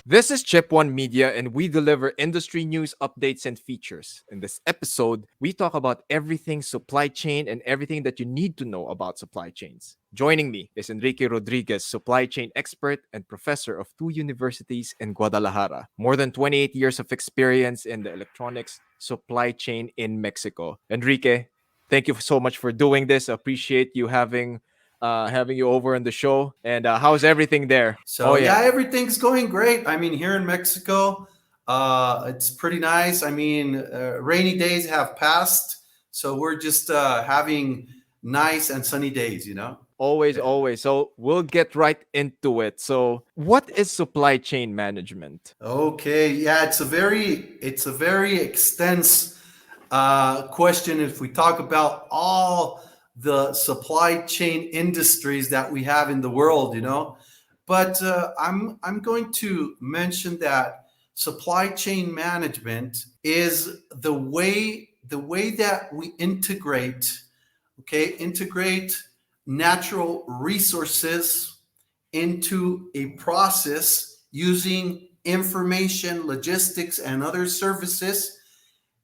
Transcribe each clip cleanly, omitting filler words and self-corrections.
This is Chip One Media, and we deliver industry news, updates, and features. In this episode, we talk about everything supply chain and everything that you need to know about supply chains. Joining me is Enrique Rodriguez, supply chain expert and professor of two universities in Guadalajara. More than 28 years of experience in the electronics supply chain in Mexico. Enrique, thank you so much for doing this. I appreciate you having you over on the show. And how's everything there? Oh So yeah. yeah, everything's going great. I mean, here in Mexico, it's pretty nice. I mean, rainy days have passed, so we're just having nice and sunny days. Always, Yeah. always. So we'll get right into it. So, what is supply chain management? Okay. Yeah, it's a very extensive question. If we talk about all the supply chain industries that we have in the world. But I'm going to mention that supply chain management is the way that we integrate natural resources into a process using information, logistics, and other services,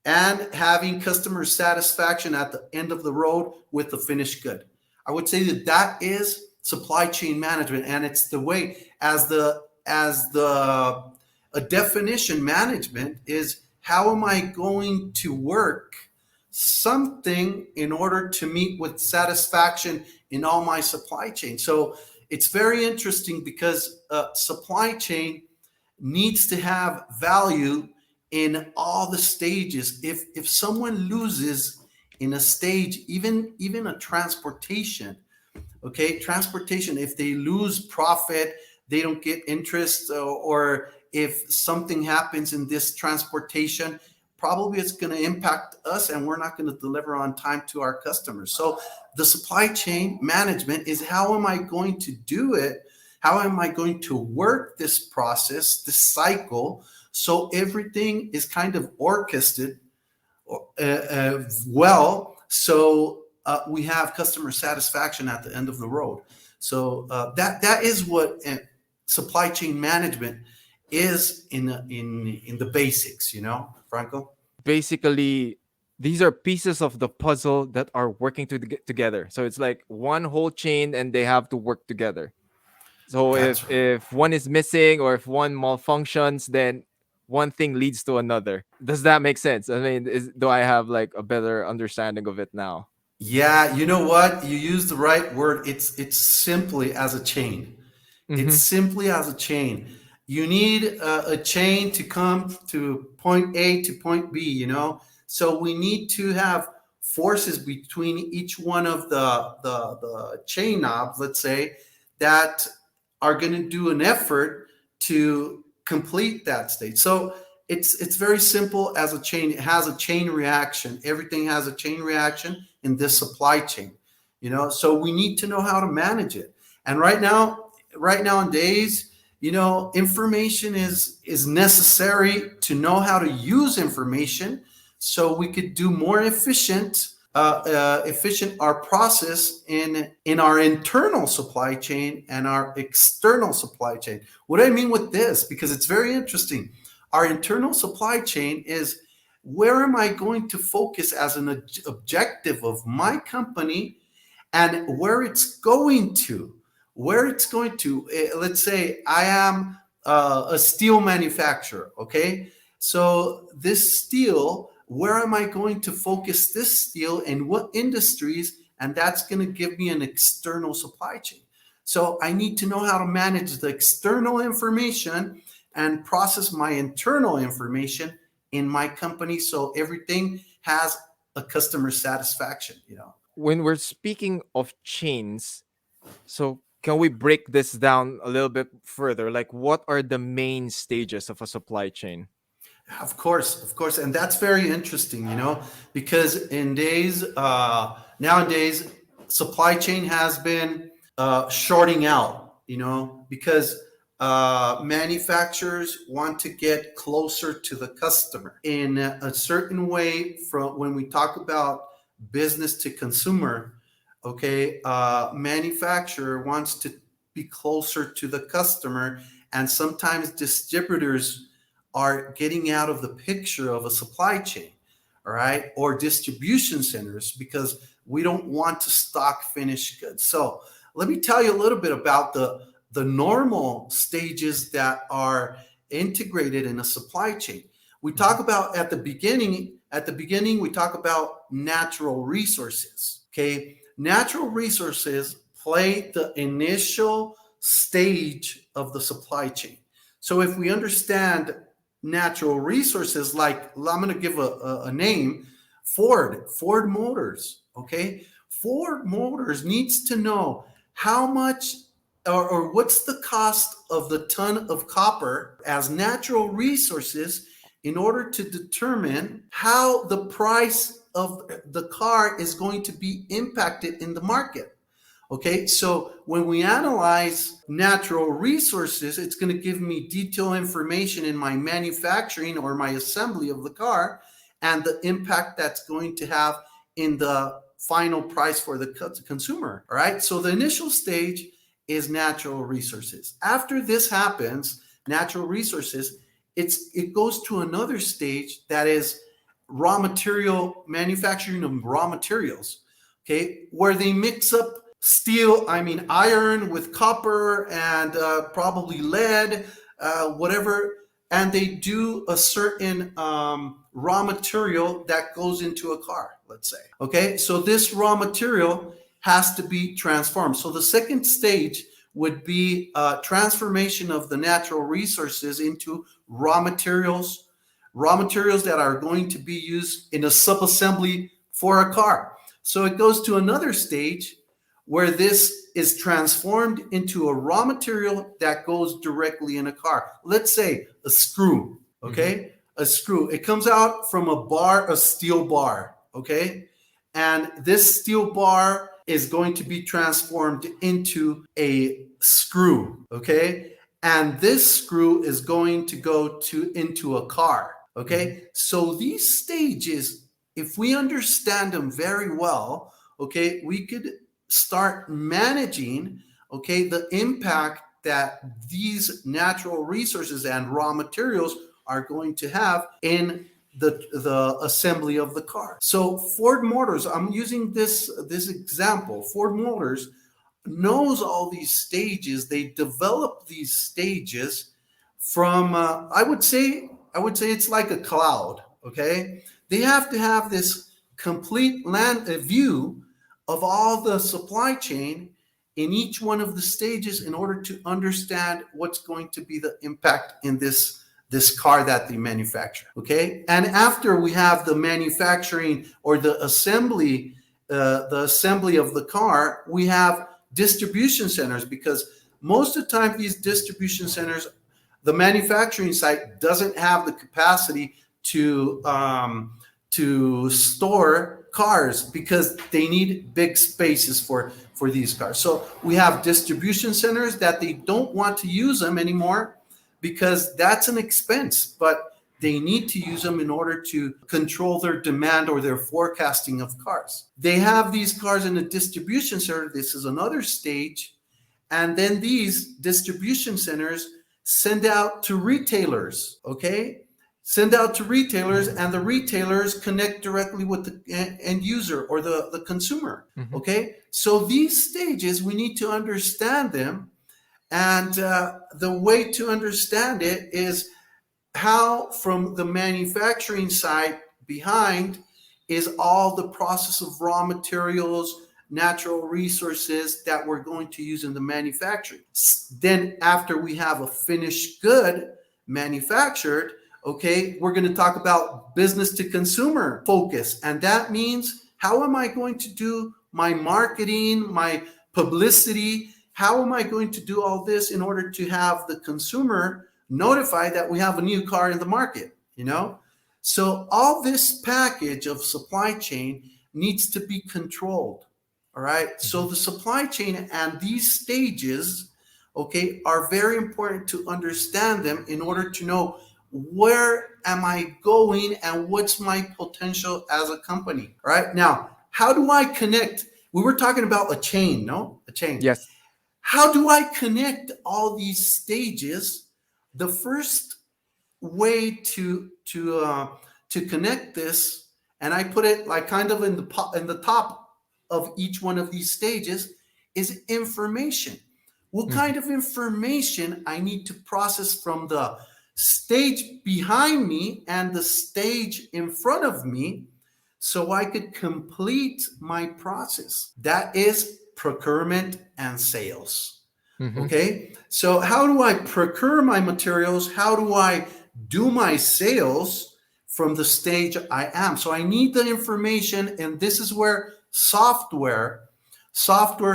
and having customer satisfaction at the end of the road with the finished good. I would say that is supply chain management, and it's the way as the a definition. Management is how am I going to work something in order to meet with satisfaction in all my supply chain. So it's very interesting because supply chain needs to have value in all the stages. If someone loses in a stage, even a transportation, okay, transportation, if they lose profit, they don't get interest, or if something happens in this transportation, probably it's going to impact us and we're not going to deliver on time to our customers. So the supply chain management is how am I going to do it, how am I going to work this process, this cycle, so everything is kind of orchestrated well, so we have customer satisfaction at the end of the road. So that is what supply chain management is in the basics, Franco. Basically, these are pieces of the puzzle that are working together. So it's like one whole chain and they have to work together. So That's if one is missing or if one malfunctions, then one thing leads to another. Does that make sense? I mean, do I have like a better understanding of it now? Yeah, you know what? You use the right word. It's simply as a chain. It's Mm-hmm. simply as a chain. You need a chain to come to point A to point B. So we need to have forces between each one of the chain knobs, let's say, that are going to do an effort to complete that state. So it's very simple as a chain. It has a chain reaction. Everything has a chain reaction in this supply chain. So we need to know how to manage it. And right nowadays, information is necessary to know how to use information so we could do more efficient our process in our internal supply chain and our external supply chain. What do I mean with this? Because it's very interesting. Our internal supply chain is where am I going to focus as an objective of my company, and where it's going to. Let's say I am a steel manufacturer. Okay, so this steel, where am I going to focus this steel, and what industries? And that's going to give me an external supply chain. So I need to know how to manage the external information and process my internal information in my company, so everything has a customer satisfaction. When we're speaking of chains, so can we break this down a little bit further? Like, what are the main stages of a supply chain? Of course, and that's very interesting, because nowadays, supply chain has been shorting out, because manufacturers want to get closer to the customer in a certain way. From when we talk about business to consumer, okay, manufacturer wants to be closer to the customer, And sometimes distributors are getting out of the picture of a supply chain, all right, or distribution centers, because we don't want to stock finished goods. So let me tell you a little bit about the normal stages that are integrated in a supply chain. We talk about at the beginning, we talk about natural resources. Okay. Natural resources play the initial stage of the supply chain. So if we understand natural resources, like I'm going to give a name, Ford Motors. Okay. Ford Motors needs to know how much or what's the cost of the ton of copper as natural resources in order to determine how the price of the car is going to be impacted in the market. Okay, so when we analyze natural resources, it's going to give me detailed information in my manufacturing or my assembly of the car and the impact that's going to have in the final price for the consumer. All right, so the initial stage is natural resources. After this happens, natural resources, it goes to another stage that is raw material manufacturing of raw materials. Okay, where they mix up iron with copper and probably lead, whatever, and they do a certain raw material that goes into a car, let's say. Okay, so this raw material has to be transformed. So the second stage would be transformation of the natural resources into raw materials that are going to be used in a subassembly for a car. So it goes to another stage where this is transformed into a raw material that goes directly in a car. Let's say a screw, okay? A screw. It comes out from a steel bar, okay? And this steel bar is going to be transformed into a screw, okay? And this screw is going to go into a car, okay? So these stages, if we understand them very well, okay, we could start managing, okay, the impact that these natural resources and raw materials are going to have in the assembly of the car. So Ford Motors, I'm using this example. Ford Motors knows all these stages. They develop these stages from I would say it's like a cloud. Okay, they have to have this complete view of all the supply chain in each one of the stages in order to understand what's going to be the impact in this car that they manufacture. Okay, and after we have the manufacturing or the assembly of the car, we have distribution centers, because most of the time these distribution centers, the manufacturing site doesn't have the capacity to store cars because they need big spaces for these cars. So we have distribution centers that they don't want to use them anymore because that's an expense, but they need to use them in order to control their demand or their forecasting of cars. They have these cars in a distribution center. This is another stage. And then these distribution centers send out to retailers, okay? Send out to retailers, and the retailers connect directly with the end user or the consumer, okay? So these stages, we need to understand them. And the way to understand it is how from the manufacturing side behind is all the process of raw materials, natural resources that we're going to use in the manufacturing. Then after we have a finished good manufactured, okay, we're going to talk about business to consumer focus. And that means, how am I going to do my marketing, my publicity? How am I going to do all this in order to have the consumer notified that we have a new car in the market, you know? So all this package of supply chain needs to be controlled, all right? So the supply chain and these stages, okay, are very important to understand them in order to know where am I going and what's my potential as a company, all right? Now, how do I connect? We were talking about a chain, no? A chain. Yes. How do I connect all these stages? The first way to connect this, and I put it like kind of in the top of each one of these stages, is information. What Mhm. kind of information I need to process from the stage behind me and the stage in front of me so I could complete my process. That is procurement and sales. Mhm. Okay, so how do I procure my materials? How do I do my sales from the stage I am? So I need the information, and this is where software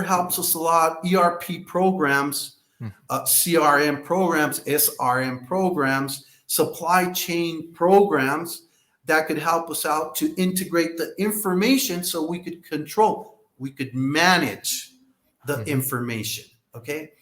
helps us a lot. ERP programs, Mm. CRM programs, SRM programs, supply chain programs that could help us out to integrate the information so we could control, we could manage the Mhm. information. Okay,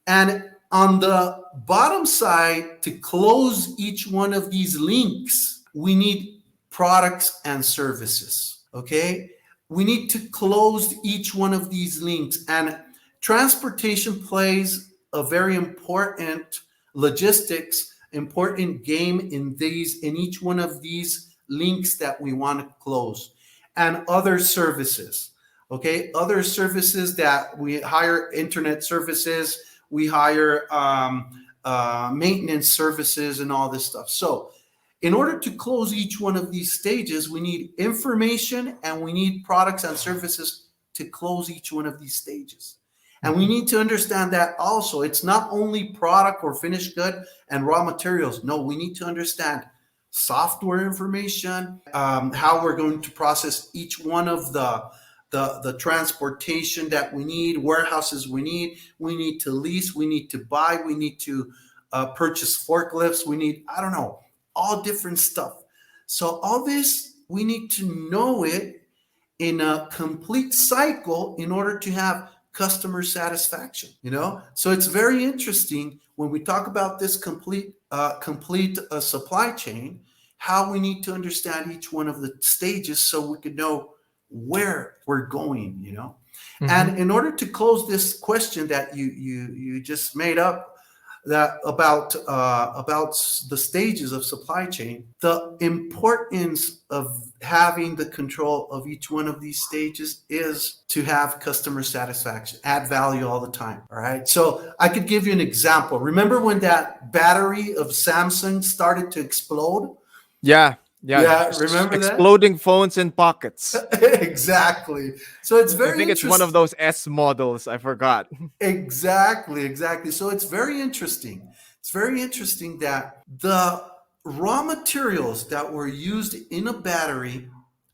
and on the bottom side, to close each one of these links, we need products and services. Okay? We need to close each one of these links. And transportation plays a very important logistics, important game in each one of these links that we want to close. And other services. Okay, other services that we hire, internet services, we hire maintenance services and all this stuff. So in order to close each one of these stages, we need information and we need products and services to close each one of these stages. And we Mhm. need to understand that also it's not only product or finished good and raw materials. No, we need to understand software information, how we're going to process each one of the transportation that we need, warehouses we need to lease, we need to buy, we need to purchase forklifts, we need, I don't know, all different stuff. So all this, we need to know it in a complete cycle in order to have customer satisfaction. So it's very interesting when we talk about this complete supply chain, how we need to understand each one of the stages so we could know where we're going. Mhm. And in order to close this question that you just made up, that about the stages of supply chain, the importance of having the control of each one of these stages is to have customer satisfaction, add value all the time. All right. So I could give you an example. Remember when that battery of Samsung started to explode? Yeah. Yeah. Yeah, remember that? Exploding phones in pockets. Exactly. So it's I very think it's one of interesting. those S models. I forgot. Exactly. So it's very interesting. It's very interesting that the raw materials that were used in a battery,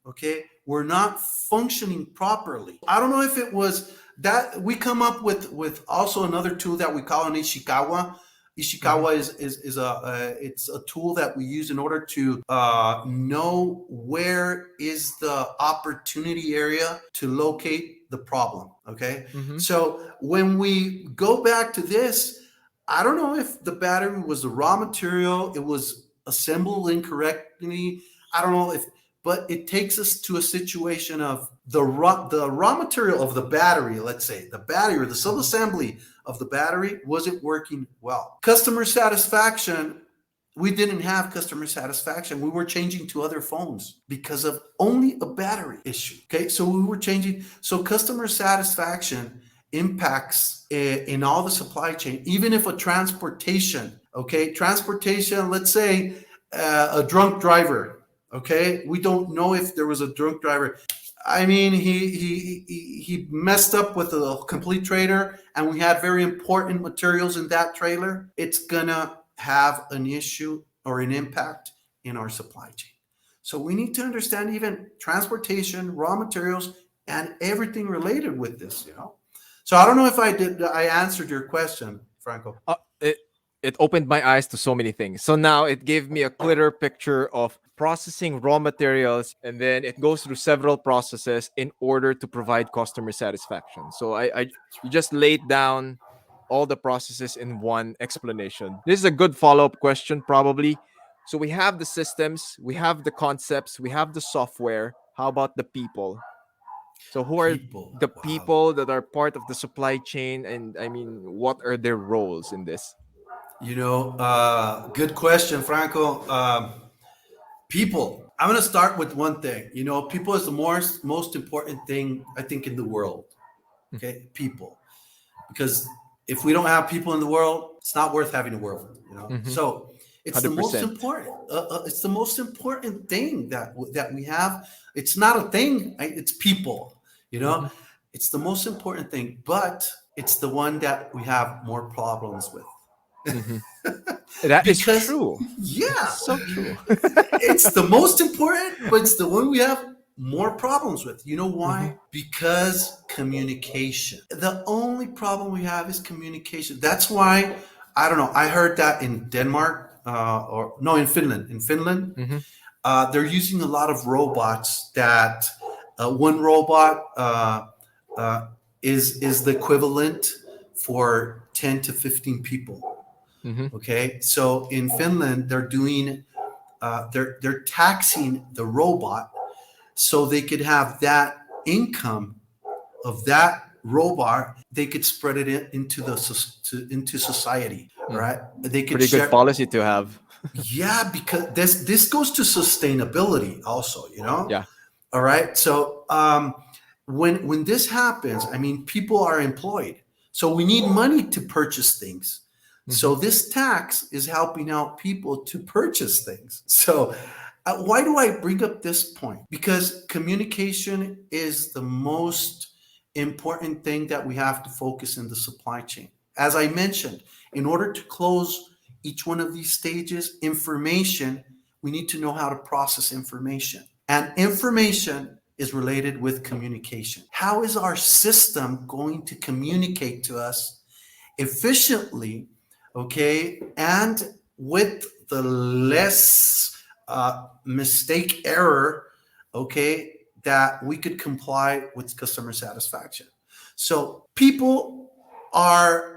okay, were not functioning properly. I don't know if it was that we come up with also another tool that we call an Ishikawa. Mhm. Ishikawa is a it's a tool that we use in order to know where is the opportunity area to locate the problem. Okay, Mhm. so when we go back to this, I don't know if the battery was the raw material, it was assembled incorrectly. I don't know if, but it takes us to a situation of the raw material of the battery. Let's say the battery or the Mhm. subassembly of the battery wasn't working well. Customer satisfaction, we didn't have customer satisfaction. We were changing to other phones because of only a battery issue. Okay, so we were changing. So customer satisfaction impacts in all the supply chain, even if a transportation, okay, transportation, let's say a drunk driver, okay, we don't know if there was a drunk driver. I mean, he messed up with a complete trailer, and we had very important materials in that trailer. It's gonna have an issue or an impact in our supply chain. So we need to understand even transportation, raw materials, and everything related with this. So I don't know if I answered your question, Franco. It opened my eyes to so many things. So now it gave me a clearer picture of processing raw materials, and then it goes through several processes in order to provide customer satisfaction. So I you just laid down all the processes in one explanation. This is a good follow-up question probably. So we have the systems, we have the concepts, we have the software. How about the people? So who are People. the Wow. people that are part of the supply chain, and I mean, what are their roles in this? Good question, Franco. People. I'm going to start with one thing. People is the most important thing I think in the world. Okay, people. Because if we don't have people in the world, it's not worth having a world. Mm-hmm. So it's the most 100%. important. It's the most important thing that we have. It's not a thing. It's people. You Mm-hmm. know, it's the most important thing, but it's the one that we have more problems with. Mm-hmm. That is Because true. That is yeah, so true. it's the most important, but it's the one we have more problems with. You know Mm-hmm. why? Because communication. The only problem we have is communication. That's why, I don't know, I heard that in Denmark, or no, in Finland. In Finland, Mm-hmm. they're using a lot of robots that one robot is the equivalent for 10 to 15 people. Mm-hmm. Okay, so in Finland, they're taxing the robot so they could have that income of that robot. They could spread it into society, Mm. right? They could Pretty good share. policy to have. Yeah, because this goes to sustainability also. Yeah. All right. So when this happens, I mean, people are employed, so we need money to purchase things. Mm-hmm. So this tax is helping out people to purchase things. So why do I bring up this point? Because communication is the most important thing that we have to focus in the supply chain. As I mentioned, in order to close each one of these stages, information, we need to know how to process information. And information is related with communication. How is our system going to communicate to us efficiently, okay, and with the less mistake error, okay, that we could comply with customer satisfaction? So people are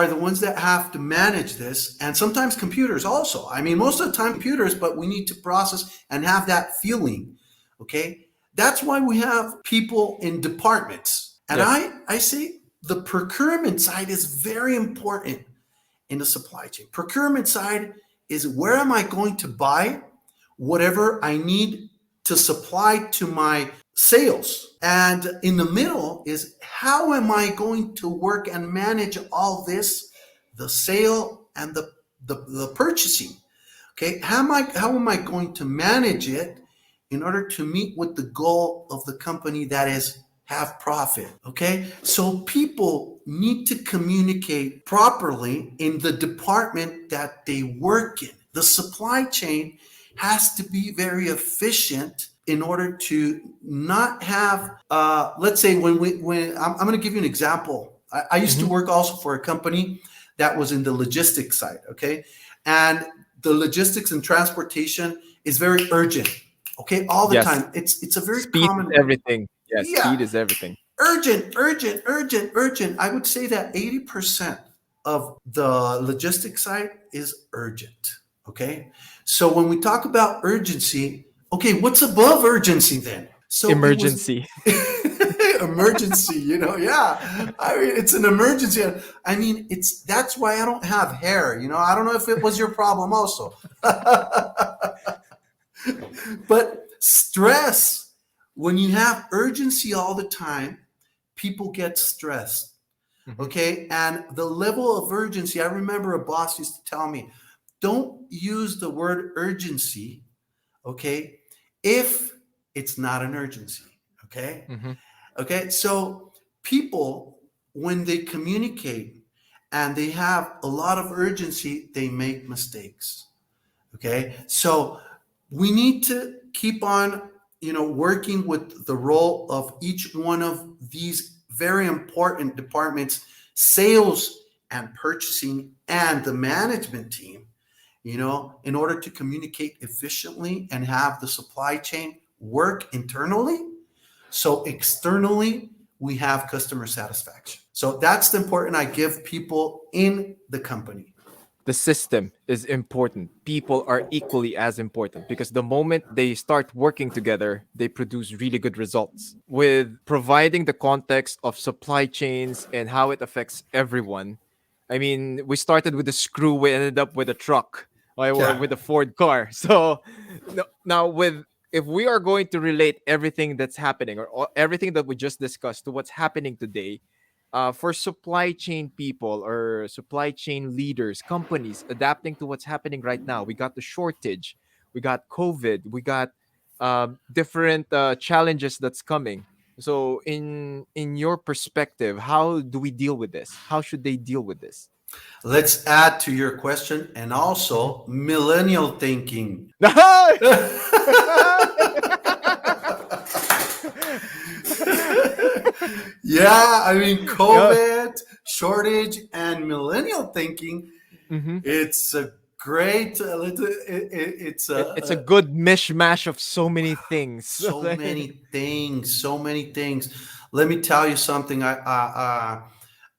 the ones that have to manage this, and sometimes computers also. I mean, most of the time computers, but we need to process and have that feeling. Okay, that's why we have people in departments, and Yes. I say the procurement side is very important in the supply chain. Procurement side is, where am I going to buy whatever I need to supply to my sales? And in the middle is, how am I going to work and manage all this, the sale and the purchasing? Okay, how am I going to manage it in order to meet with the goal of the company, that is have profit? Okay, so people need to communicate properly in the department that they work in. The supply chain has to be very efficient in order to not have, let's say, when I'm going to give you an example. I used to Mm-hmm. work also for a company that was in the logistics side. Okay, and the logistics and transportation is very urgent. Okay, all the Yes. time. It's a very Speed is common. everything. Yes. Yeah, Speed is everything. urgent, urgent, urgent, urgent. I would say that 80% of the logistics side is urgent. Okay. So when we talk about urgency, okay, what's above urgency then? So it was Emergency. emergency, yeah. I mean, it's an emergency. I mean, that's why I don't have hair. I don't know if it was your problem also. But stress, when you have urgency all the time, people get stressed. Mm-hmm. Okay. And the level of urgency, I remember a boss used to tell me, don't use the word urgency, okay, if it's not an urgency. Okay. Mm-hmm. Okay. So people, when they communicate and they have a lot of urgency, they make mistakes. Okay. So we need to keep on, working with the role of each one of these very important departments, sales and purchasing and the management team, in order to communicate efficiently and have the supply chain work internally. So externally, we have customer satisfaction. So that's the important I give people in the company. The system is important. People are equally as important because the moment they start working together, they produce really good results. With providing the context of supply chains and how it affects everyone, I mean, we started with a screw, we ended up with a truck, or Yeah. with a Ford car. So now, with if we are going to relate everything that's happening, or everything that we just discussed, to what's happening today, for supply chain people or supply chain leaders, companies adapting to what's happening right now. We got the shortage, we got COVID, we got different challenges that's coming. So, in your perspective, how do we deal with this? How should they deal with this? Let's add to your question and also millennial thinking. Yeah, I mean, Yeah. COVID, shortage, and millennial thinking. Hmm. It's a great. It's It's a good mishmash of so many things. so many things. So many things. Let me tell you something.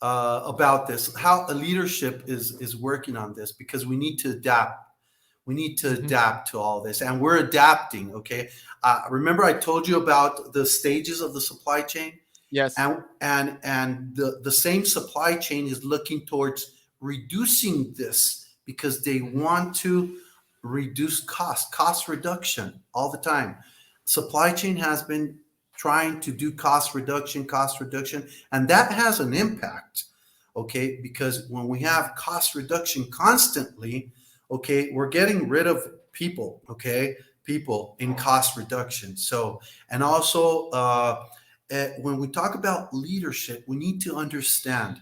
About this. How a leadership is working on this because we need to adapt. We need to Hmm. adapt to all this, and we're adapting. Okay. Remember, I told you about the stages of the supply chain, Yes. and the same supply chain is looking towards reducing this because they Hmm. want to reduce cost reduction all the time. Supply chain has been trying to do cost reduction, and that has an impact. Okay, because when we have cost reduction constantly, okay, we're getting rid of people. Okay, people in cost reduction. So, and also when we talk about leadership, we need to understand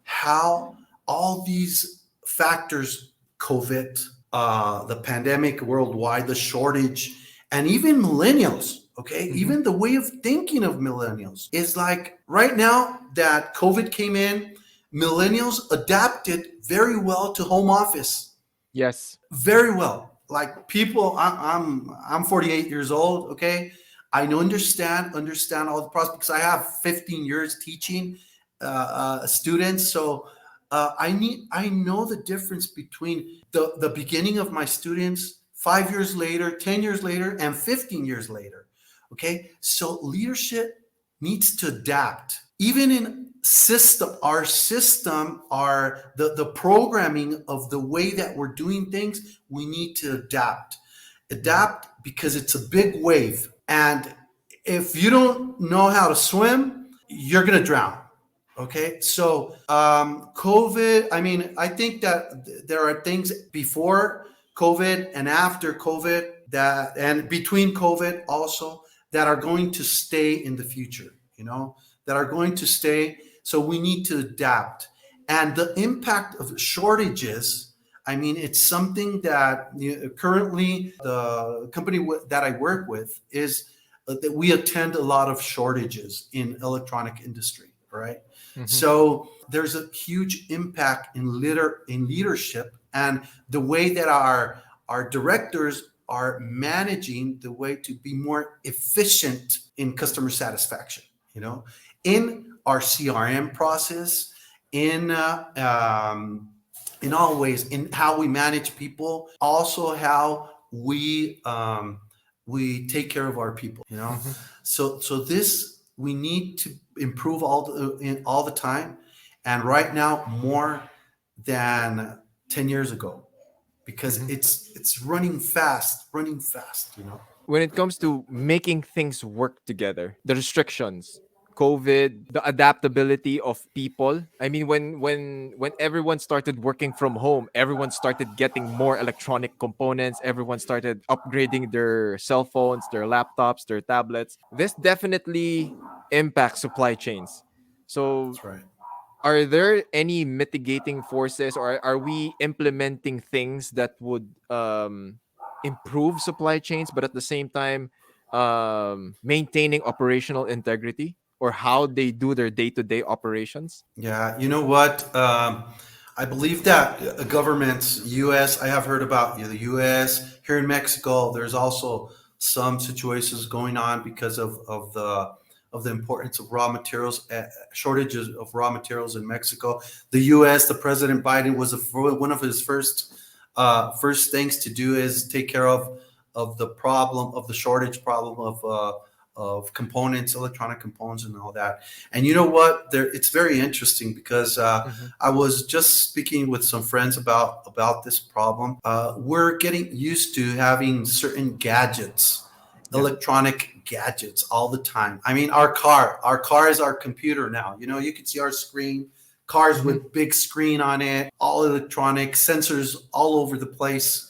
how all these factors, COVID, the pandemic worldwide, the shortage, and even millennials, okay, Hmm. even the way of thinking of millennials is like right now that COVID came in, millennials adapted very well to home office, Yes. very well. Like people, I'm 48 years old. Okay, I know understand all the process because I have 15 years teaching students. So I know the difference between the beginning of my students 5 years later, 10 years later, and 15 years later. Okay, so leadership needs to adapt even in our the programming of the way that we're doing things. We need to Hmm. adapt because it's a big wave, and if you don't know how to swim, you're going to drown. Okay, so COVID, I mean, I think that there are things before COVID and after COVID that, and between COVID also, that are going to stay in the future, that are going to stay. So we need to adapt. And the impact of shortages, I mean, it's something that currently the company that I work with is that we attend a lot of shortages in electronic industry, right? Hmm. So there's a huge impact in leadership and the way that our directors are managing the way to be more efficient in customer satisfaction. In our CRM process, in in all ways, in how we manage people, also how we take care of our people. Hmm. So this we need to improve all the time, and right now more than 10 years ago because Hmm. it's running fast. When it comes to making things work together, the restrictions, COVID, the adaptability of people. I mean, when everyone started working from home, everyone started getting more electronic components. Everyone started upgrading their cell phones, their laptops, their tablets. This definitely impacts supply chains. So, That's right. are there any mitigating forces, or are we implementing things that would improve supply chains but at the same time maintaining operational integrity, or how they do their day-to-day operations? Yeah, you know what? I believe that governments, U.S. I have heard about the U.S. Here in Mexico. There's also some situations going on because of the of the importance of raw materials, shortages of raw materials in Mexico. The U.S., the President Biden was one of his first things to do is take care of the problem of the shortage problem of components, electronic components, and all that. And you know what? It's very interesting because Mhm. I was just speaking with some friends about this problem. We're getting used to having certain gadgets, Yeah. electronic gadgets, all the time. I mean, our car is our computer now. You know, you can see our screen. Cars Mhm. with big screen on it, all electronic, sensors all over the place,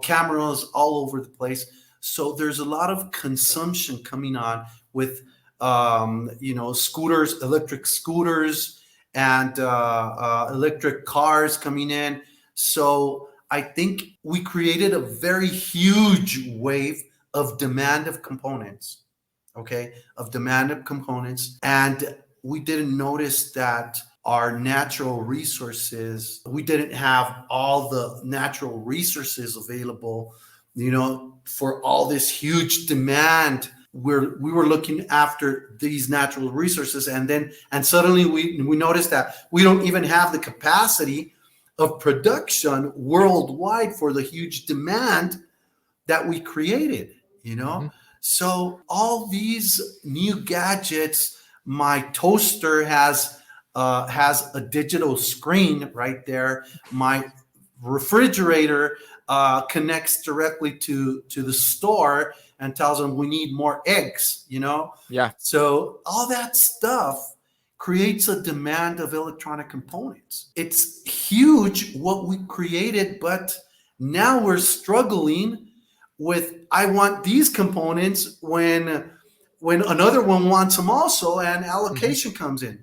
cameras all over the place. So there's a lot of consumption coming on with, scooters, electric scooters, and electric cars coming in. So I think we created a very huge wave of demand of components, okay, of demand of components. And we didn't notice that our natural resources, we didn't have all the natural resources available, for all this huge demand. We were looking after these natural resources, and suddenly we noticed that we don't even have the capacity of production worldwide for the huge demand that we created, you know? Mhm. So all these new gadgets, my toaster has a digital screen right there. My refrigerator connects directly to the store and tells them we need more eggs. Yeah. So all that stuff creates a demand of electronic components. It's huge what we created, but now we're struggling with I want these components when another one wants them also, and Mhm. allocation comes in.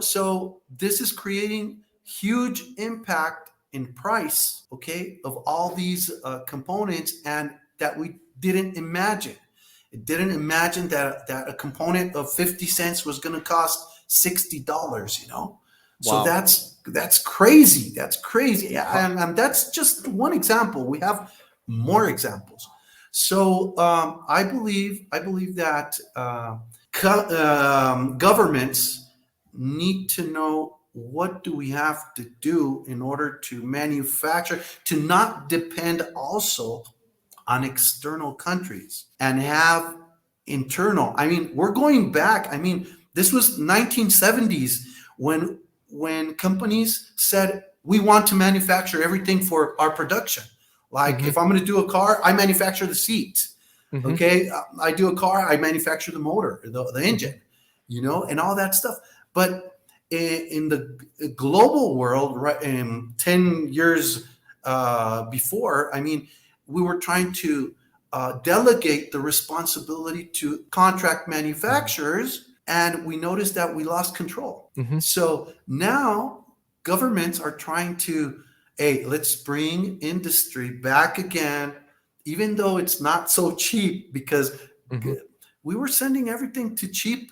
So this is creating huge impact in price, okay, of all these components, and that we didn't imagine. It didn't imagine that a component of 50 cents was going to cost $60. So Wow. that's crazy. That's crazy. Wow. And that's just one example. We have more examples. So I believe that governments need to know what do we have to do in order to manufacture, to not depend also on external countries, and have internal. I mean, we're going back. I mean, this was 1970s when companies said we want to manufacture everything for our production. Like Mhm. if I'm going to do a car, I manufacture the seat. Mhm. Okay, I do a car, I manufacture the motor, the Mhm. engine, and all that stuff. But in the global world, right, in 10 years before, I mean, we were trying to delegate the responsibility to contract Mhm. manufacturers, and we noticed that we lost control. Mhm. So now governments are trying to, hey, let's bring industry back again, even though it's not so cheap, because Mhm. we were sending everything to cheap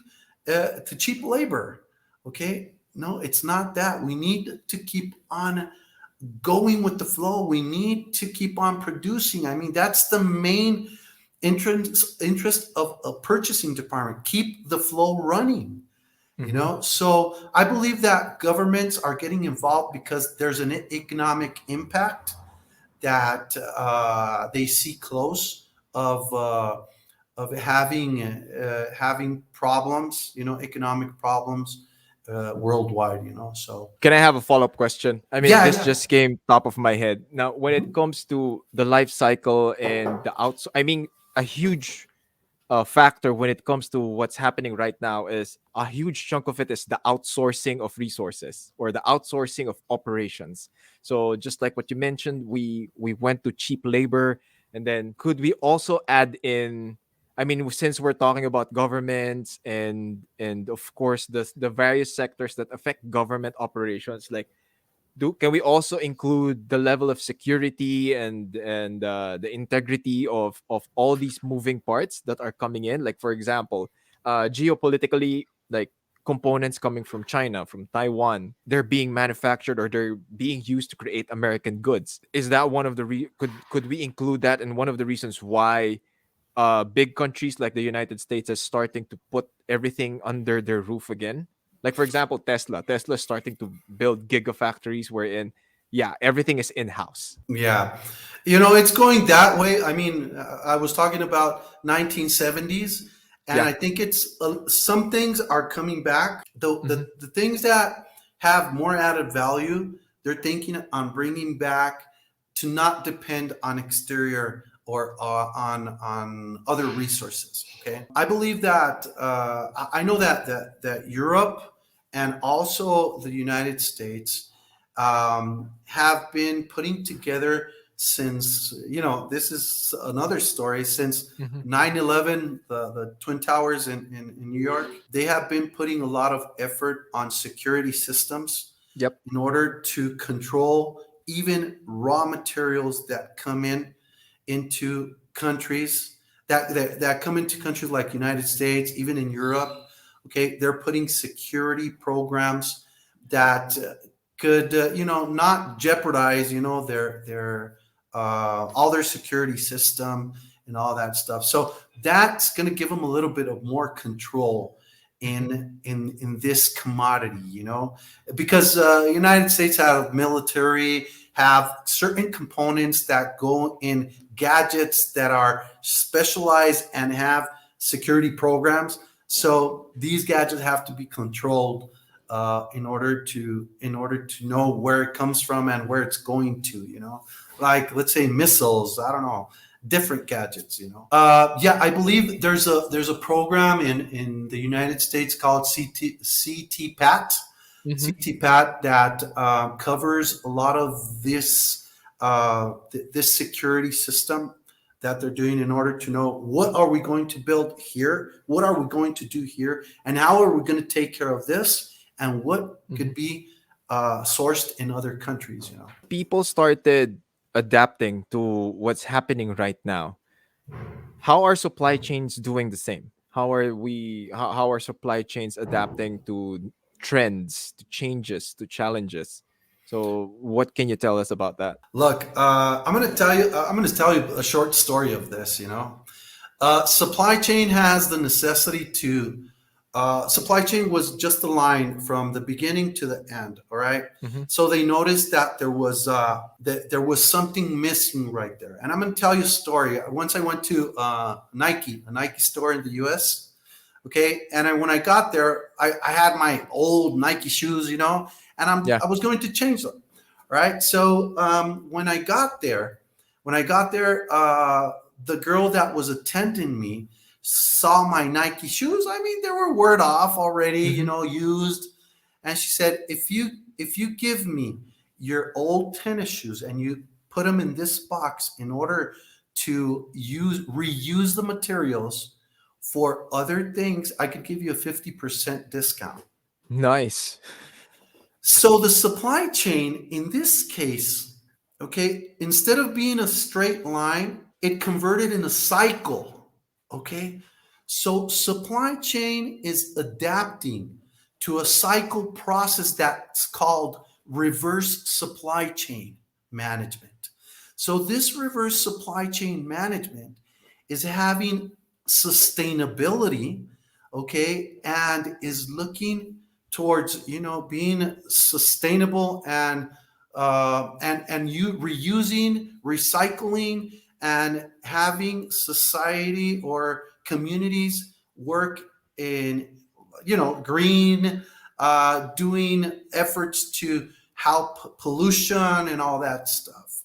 labor. Okay, no, it's not that. We need to keep on going with the flow. We need to keep on producing. I mean, that's the main interest of a purchasing department. Keep the flow running. Mhm. So I believe that governments are getting involved because there's an economic impact that they see close of having problems, economic problems worldwide. So Can I have a follow-up question? I mean, yeah, this yeah. just came top of my head. Now, when it Mhm. comes to the life cycle and the outs, I mean, a huge factor when it comes to what's happening right now is a huge chunk of it is the outsourcing of resources or the outsourcing of operations. So just like what you mentioned, we went to cheap labor, and then could we also add in, I mean, since we're talking about governments and of course the various sectors that affect government operations, like do can we also include the level of security and the integrity of all these moving parts that are coming in, like for example, geopolitically, like components coming from China, from Taiwan, they're being manufactured or they're being used to create American goods. Is that one of the could we include that in one of the reasons why big countries like the United States is starting to put everything under their roof again. Like for example, Tesla. Tesla is starting to build gigafactories wherein, yeah, everything is in house. Yeah. You know, it's going that way. I mean, I was talking about 1970s, and Yeah. I think it's some things are coming back. Hmm. The things that have more added value, they're thinking on bringing back to not depend on exterior or on other resources. Okay, I believe that I know that Europe and also the United States have been putting together since, you know, this is another story, since Hmm. 9/11, the Twin Towers in New York. They have been putting a lot of effort on security systems Yep. in order to control even raw materials that come into countries that come into countries like United States, even in Europe. Okay, they're putting security programs that could, you know, not jeopardize, you know, their all their security system and all that stuff. So that's going to give them a little bit of more control Hmm. in this commodity, you know, because United States have military, have certain components that go in gadgets that are specialized and have security programs. So these gadgets have to be controlled in order to know where it comes from and where it's going to. You know, like let's say missiles. I don't know, different gadgets. You know, yeah, I believe there's a program in the United States called CTPAT. Hmm. CTPAT that covers a lot of this security system that they're doing in order to know what are we going to build here, what are we going to do here, and how are we going to take care of this, and what Hmm. could be sourced in other countries. You know. People started adapting to what's happening right now. How are supply chains doing the same? How are supply chains adapting to trends, to changes, to challenges? So what can you tell us about that? Look, I'm going to tell you. I'm going to tell you a short story of this. You know, supply chain has the necessity to. Supply chain was just a line from the beginning to the end. All right. Hmm. So they noticed that there was something missing right there. And I'm going to tell you a story. Once I went to a Nike store in the U.S. Okay, and when I got there, I had my old Nike shoes, you know, and Yeah. I was going to change them. Right. So when I got there, the girl that was attending me saw my Nike shoes. I mean, they were word off already, you Hmm. know, used. And she said, if you give me your old tennis shoes and you put them in this box in order to reuse the materials for other things, I could give you a 50% discount. Nice. So the supply chain in this case, okay, instead of being a straight line, it converted in a cycle. Okay. So supply chain is adapting to a cycle process that's called reverse supply chain management. So this reverse supply chain management is having sustainability, okay, and is looking towards, you know, being sustainable and you reusing, recycling, and having society or communities work in, you know, green, doing efforts to help pollution and all that stuff.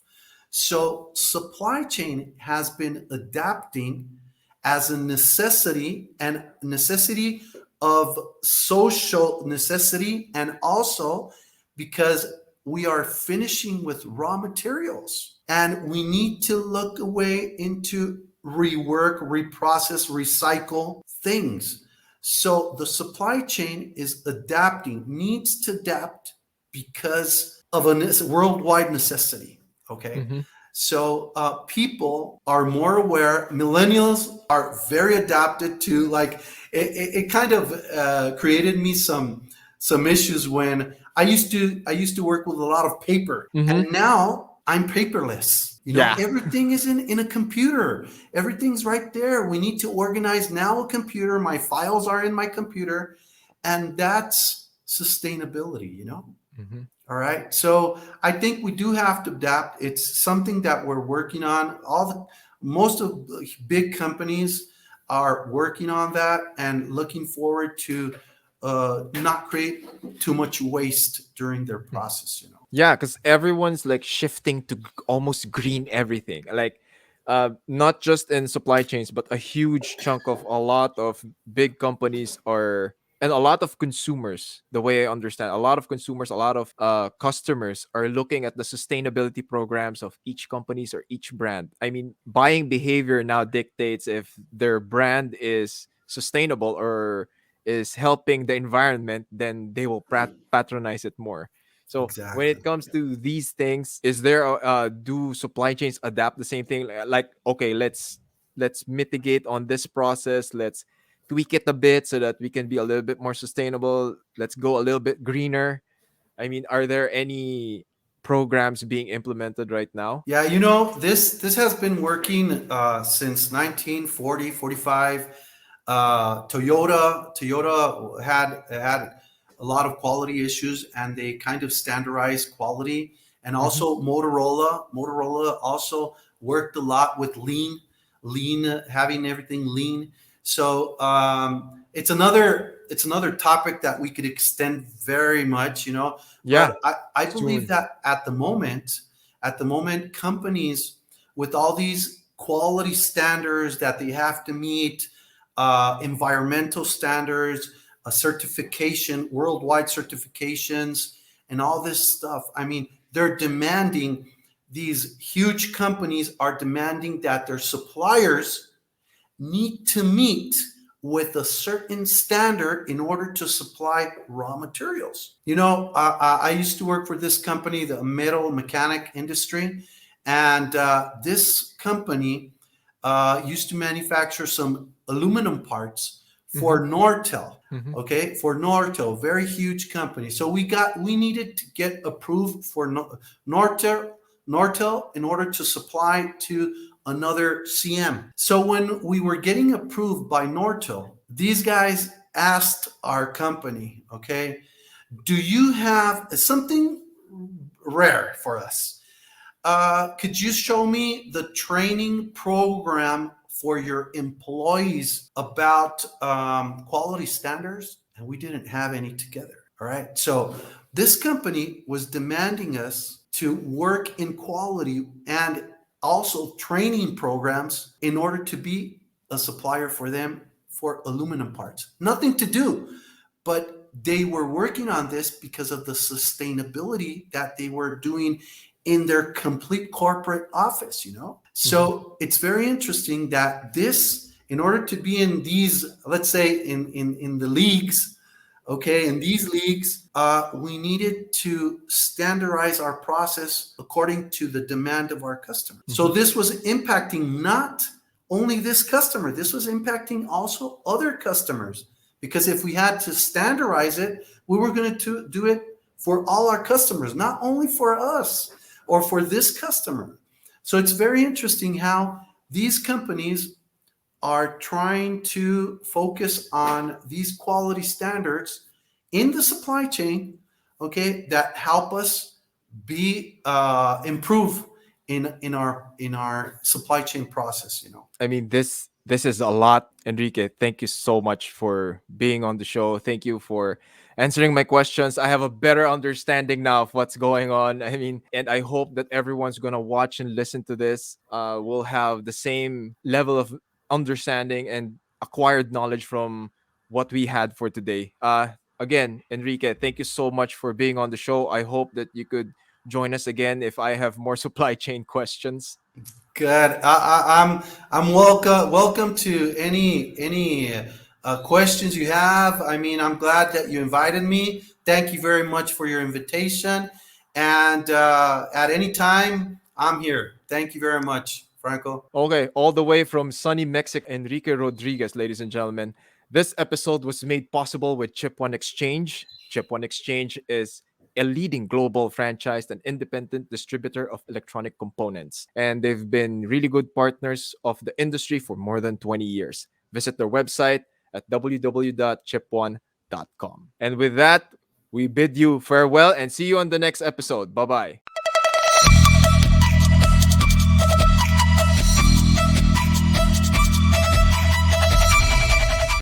So supply chain has been adapting as a necessity, and necessity of social necessity, and also because we are finishing with raw materials and we need to look away into rework, reprocess, recycle things. So the supply chain is adapting, needs to adapt because of a worldwide necessity. Okay. Hmm. So people are more aware. Millennials are very adapted to, like, it kind of created me some issues when I used to work with a lot of paper, Hmm. and now I'm paperless. Yeah. Everything is in a computer. Everything's right there. We need to organize now a computer. My files are in my computer. And that's sustainability. Mhm. All right. So I think we do have to adapt. It's something that we're working on. Most of the big companies are working on that and looking forward to not create too much waste during their process. Yeah, because everyone's like shifting to almost green everything. Like, not just in supply chains, but a huge chunk of a lot of big companies are, and a lot of consumers. The way I understand, a lot of consumers, a lot of customers are looking at the sustainability programs of each companies or each brand. I mean, buying behavior now dictates if their brand is sustainable or is helping the environment, then they will patronize it more. So when Exactly. it comes to these things, is there do supply chains adapt the same thing? Like, okay, let's mitigate on this process. Let's tweak it a bit so that we can be a little bit more sustainable. Let's go a little bit greener. I mean, are there any programs being implemented right now? Yeah, this has been working since 1940, 45. Toyota had a lot of quality issues, and they kind of standardized quality. And Mm-hmm. also Motorola also worked a lot with lean, having everything lean. So it's another topic that we could extend very much. Yeah, But I believe soon. that at the moment, companies with all these quality standards that they have to meet, environmental standards, a certification, worldwide certifications, and all this stuff. I mean, they're demanding, these huge companies are demanding that their suppliers need to meet with a certain standard in order to supply raw materials. I used to work for this company, the metal mechanic industry, and this company used to manufacture some aluminum parts Mm-hmm. for Nortel. Mm-hmm. Okay, for Nortel, very huge company. So we needed to get approved for Nortel, in order to supply to another CM. So when we were getting approved by Nortel, these guys asked our company, okay, do you have something rare for us? Could you show me the training program for your employees about quality standards? And we didn't have any together. All right. So this company was demanding us to work in quality and also training programs in order to be a supplier for them for aluminum parts. Nothing to do, but they were working on this because of the sustainability that they were doing in their complete corporate office. Mm-hmm. So it's very interesting that this, in order to be in these, let's say in the leagues, okay, in these leagues, we needed to standardize our process according to the demand of our customer. So Mm-hmm. this was impacting not only this customer, this was impacting also other customers, because if we had to standardize it, we were going to do it for all our customers, not only for us or for this customer. So it's very interesting how these companies are trying to focus on these quality standards in the supply chain, okay, that help us be improve in our supply chain process. I mean, this is a lot, Enrique. Thank you so much for being on the show. Thank you for answering my questions. I have a better understanding now of what's going on. I mean, and I hope that everyone's gonna watch and listen to this will have the same level of understanding and acquired knowledge from what we had for today. Again, Enrique, thank you so much for being on the show. I hope that you could join us again if I have more supply chain questions. Good. I'm welcome to any questions you have. I mean, I'm glad that you invited me. Thank you very much for your invitation. And at any time, I'm here. Thank you very much, Franco. Okay, all the way from sunny Mexico, Enrique Rodriguez, ladies and gentlemen. This episode was made possible with Chip One Exchange. Chip One Exchange is a leading global franchised and independent distributor of electronic components. And they've been really good partners of the industry for more than 20 years. Visit their website at www.chipone.com. And with that, we bid you farewell and see you on the next episode. Bye bye.